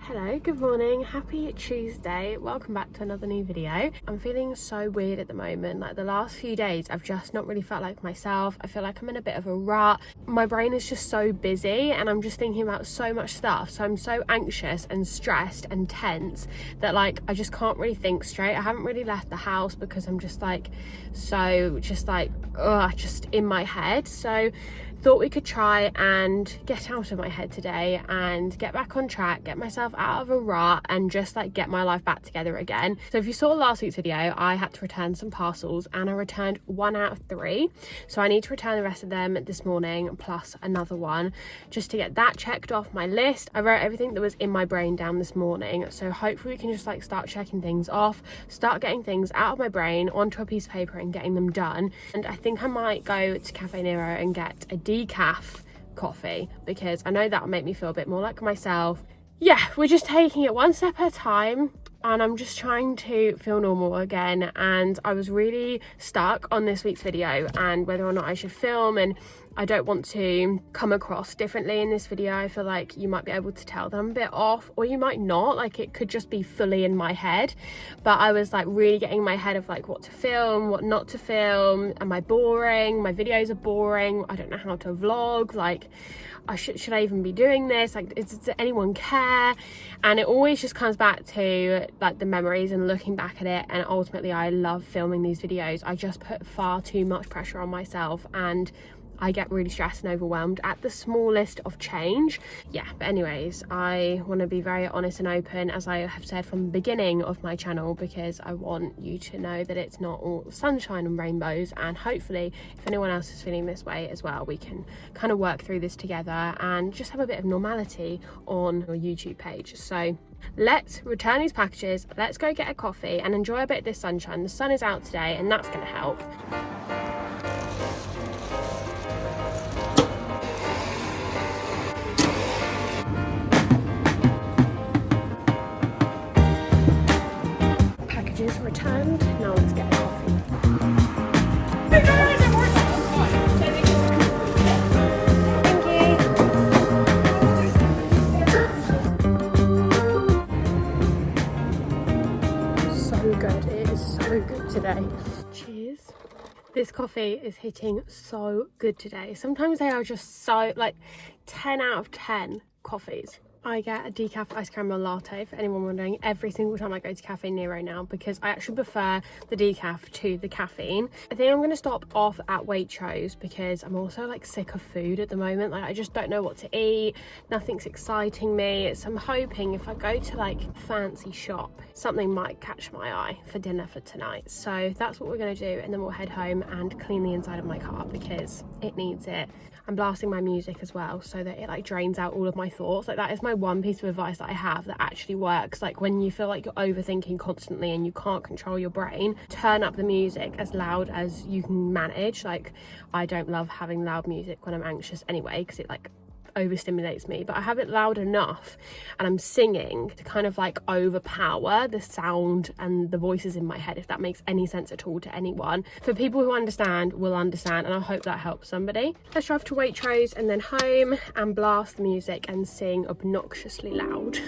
Hello, good morning, happy Tuesday, welcome back to another new video. I'm feeling so weird at the moment. Like the last few days I've just not really felt like myself. I feel like I'm in a bit of a rut. My brain is just so busy and I'm just thinking about so much stuff, so I'm so anxious and stressed and tense that like I just can't really think straight. I haven't really left the house because I'm just like just in my head. So thought we could try and get out of my head today and get back on track, get myself out of a rut and just like get my life back together again. So if you saw last week's video, I had to return some parcels and I returned 1 out of 3. So I need to return the rest of them this morning plus another one just to get that checked off my list. I wrote everything that was in my brain down this morning. So hopefully we can just like start checking things off, start getting things out of my brain onto a piece of paper and getting them done. And I think I might go to Cafe Nero and get a decaf coffee because I know that'll make me feel a bit more like myself. Yeah, we're just taking it one step at a time and I'm just trying to feel normal again. And I was really stuck on this week's video and whether or not I should film, and I don't want to come across differently in this video. I feel like you might be able to tell that I'm a bit off, or you might not, like it could just be fully in my head. But I was like really getting in my head of like what to film, what not to film. Am I boring? My videos are boring. I don't know how to vlog. Like should I even be doing this? Like does anyone care? And it always just comes back to like the memories and looking back at it. And ultimately I love filming these videos. I just put far too much pressure on myself and I get really stressed and overwhelmed at the smallest of change. Yeah, but anyways, I want to be very honest and open, as I have said from the beginning of my channel, because I want you to know that it's not all sunshine and rainbows. And hopefully if anyone else is feeling this way as well, we can kind of work through this together and just have a bit of normality on your YouTube page. So let's return these packages, let's go get a coffee and enjoy a bit of this sunshine. The sun is out today and that's going to help. Returned. Now let's get a coffee. Thank you. So good. It is so good today. Cheers. This coffee is hitting so good today. Sometimes they are just so like 10 out of 10 coffees. I get a decaf iced caramel latte, for anyone wondering, every single time I go to Cafe Nero now, because I actually prefer the decaf to the caffeine. I think I'm going to stop off at Waitrose because I'm also like sick of food at the moment. Like I just don't know what to eat, nothing's exciting me. So I'm hoping if I go to like a fancy shop, something might catch my eye for dinner for tonight. So that's what we're going to do, and then we'll head home and clean the inside of my car because it needs it. I'm blasting my music as well so that it like drains out all of my thoughts. Like that is my one piece of advice that I have that actually works. Like when you feel like you're overthinking constantly and you can't control your brain, turn up the music as loud as you can manage. Like I don't love having loud music when I'm anxious anyway because it like overstimulates me, but I have it loud enough and I'm singing to kind of like overpower the sound and the voices in my head, if that makes any sense at all to anyone. For people who understand will understand, and I hope that helps somebody. Let's drive to Waitrose and then home and blast the music and sing obnoxiously loud.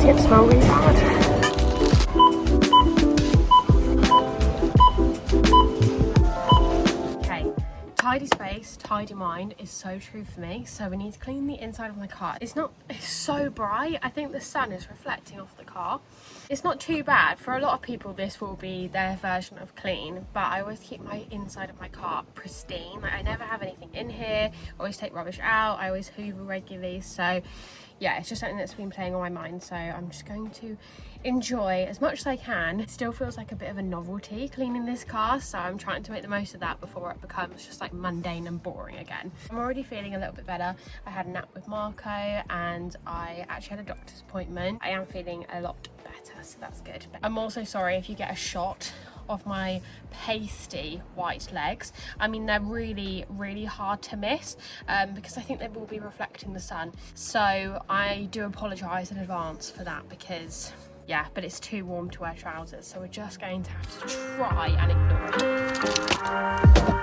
It smells really bad. Okay, tidy space, tidy mind is so true for me. So we need to clean the inside of my car. It's so bright. I think the sun is reflecting off the car. It's not too bad. For a lot of people this will be their version of clean, but I always keep my inside of my car pristine. Like I never have anything in here, I always take rubbish out, I always hoover regularly. So yeah, it's just something that's been playing on my mind, so I'm just going to enjoy as much as I can. It still feels like a bit of a novelty cleaning this car, so I'm trying to make the most of that before it becomes just like mundane and boring again. I'm already feeling a little bit better. I had a nap with Marco and I actually had a doctor's appointment. I am feeling a lot better, so that's good. I'm also sorry if you get a shot of my pasty white legs. I mean, they're really hard to miss because I think they will be reflecting the sun. So I do apologise in advance for that because Yeah, but it's too warm to wear trousers, so we're just going to have to try and ignore it.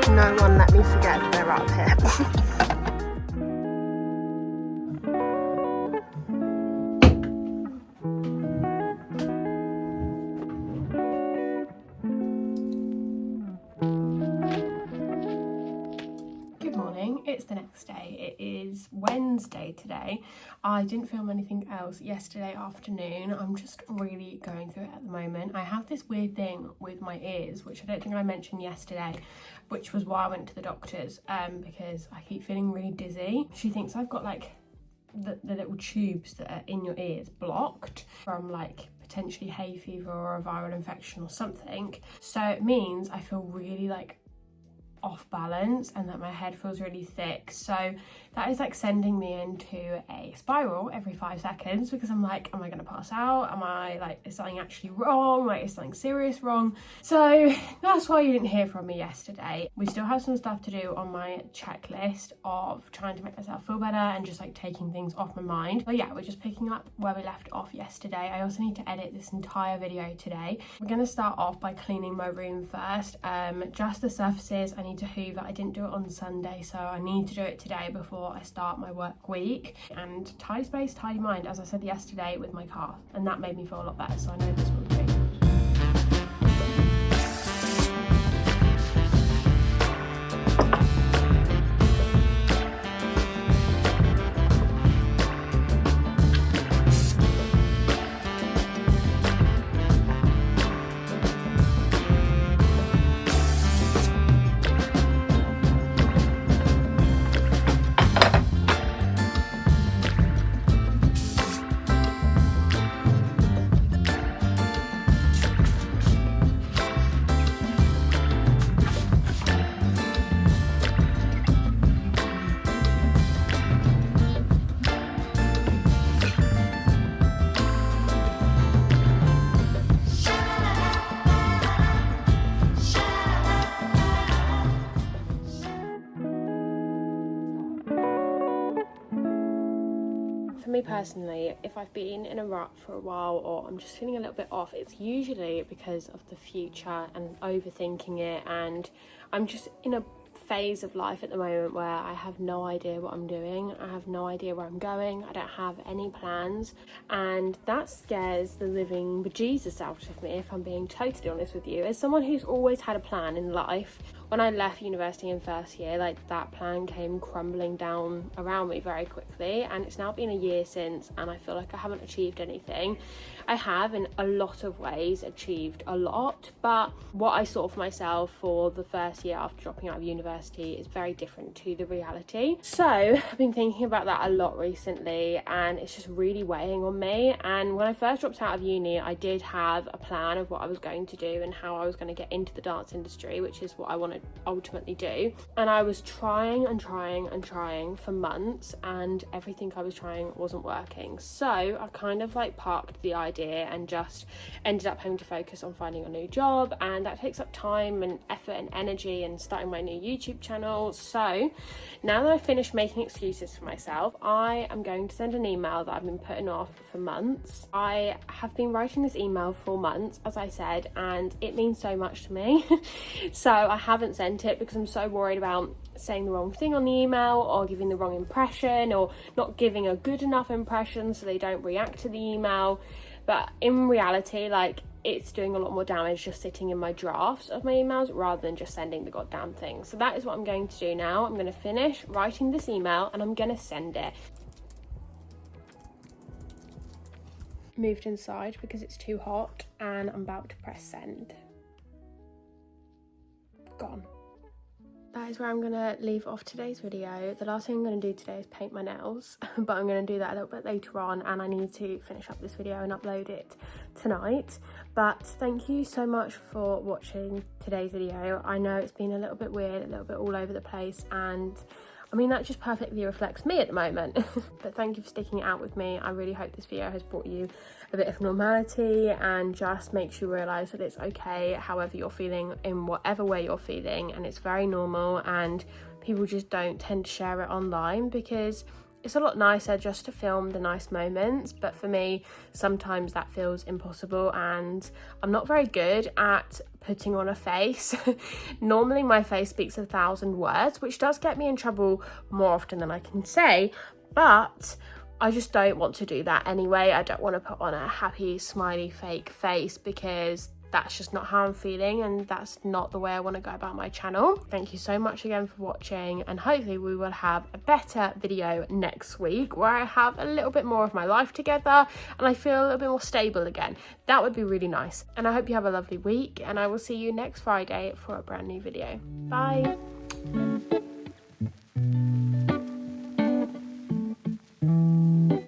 No one let me forget that they're up here. Good morning, it's the next day. It is Wednesday today. I didn't film anything else yesterday afternoon. I'm just really going through it at the moment. I have this weird thing with my ears, which I don't think I mentioned yesterday, which was why I went to the doctor's, because I keep feeling really dizzy. She thinks I've got like the little tubes that are in your ears blocked from like potentially hay fever or a viral infection or something. So it means I feel really like off balance and that my head feels really thick, so that is like sending me into a spiral every 5 seconds because I'm like, am I gonna pass out? Am I like, is something actually wrong? Like, is something serious wrong? So that's why you didn't hear from me yesterday. We still have some stuff to do on my checklist of trying to make myself feel better and just like taking things off my mind. But yeah, we're just picking up where we left off yesterday. I also need to edit this entire video today. We're gonna start off by cleaning my room first, just the surfaces. I need to hoover. I didn't do it on Sunday, so I need to do it today before I start my work week. And tidy space, tidy mind, as I said yesterday with my car, and that made me feel a lot better, so I know this will do. For me personally, if I've been in a rut for a while or I'm just feeling a little bit off, it's usually because of the future and overthinking it, and I'm just in a phase of life at the moment where I have no idea what I'm doing. I have no idea where I'm going. I don't have any plans, and that scares the living bejesus out of me, if I'm being totally honest with you. As someone who's always had a plan in life, when I left university in first year, like that plan came crumbling down around me very quickly, and it's now been a year since, and I feel like I haven't achieved anything. I have in a lot of ways achieved a lot, but what I saw for myself for the first year after dropping out of university is very different to the reality. So I've been thinking about that a lot recently, and it's just really weighing on me. And when I first dropped out of uni, I did have a plan of what I was going to do and how I was going to get into the dance industry, which is what I want to ultimately do. And I was trying for months, and everything I was trying wasn't working. So I kind of like parked the idea and just ended up having to focus on finding a new job, and that takes up time and effort and energy, and starting my new YouTube channel. So now that I've finished making excuses for myself, I am going to send an email that I've been putting off for months. I have been writing this email for months, as I said, and it means so much to me. So I haven't sent it because I'm so worried about saying the wrong thing on the email, or giving the wrong impression, or not giving a good enough impression so they don't react to the email. But in reality, like, it's doing a lot more damage just sitting in my drafts of my emails rather than just sending the goddamn thing. So that is what I'm going to do now. I'm going to finish writing this email and I'm going to send it. Moved inside because it's too hot and I'm about to press send. Gone. That is where I'm going to leave off today's video. The last thing I'm going to do today is paint my nails, but I'm going to do that a little bit later on, and I need to finish up this video and upload it tonight. But thank you so much for watching today's video. I know it's been a little bit weird, a little bit all over the place, and I mean, that just perfectly reflects me at the moment. But thank you for sticking it out with me. I really hope this video has brought you a bit of normality and just makes you realise that it's okay however you're feeling, in whatever way you're feeling, and it's very normal, and people just don't tend to share it online because it's a lot nicer just to film the nice moments. But for me, sometimes that feels impossible, and I'm not very good at putting on a face. Normally my face speaks 1,000 words, which does get me in trouble more often than I can say, but I just don't want to do that anyway. I don't want to put on a happy, smiley, fake face because that's just not how I'm feeling, and that's not the way I want to go about my channel. Thank you so much again for watching, and hopefully we will have a better video next week where I have a little bit more of my life together and I feel a little bit more stable again. That would be really nice. And I hope you have a lovely week, and I will see you next Friday for a brand new video. Bye.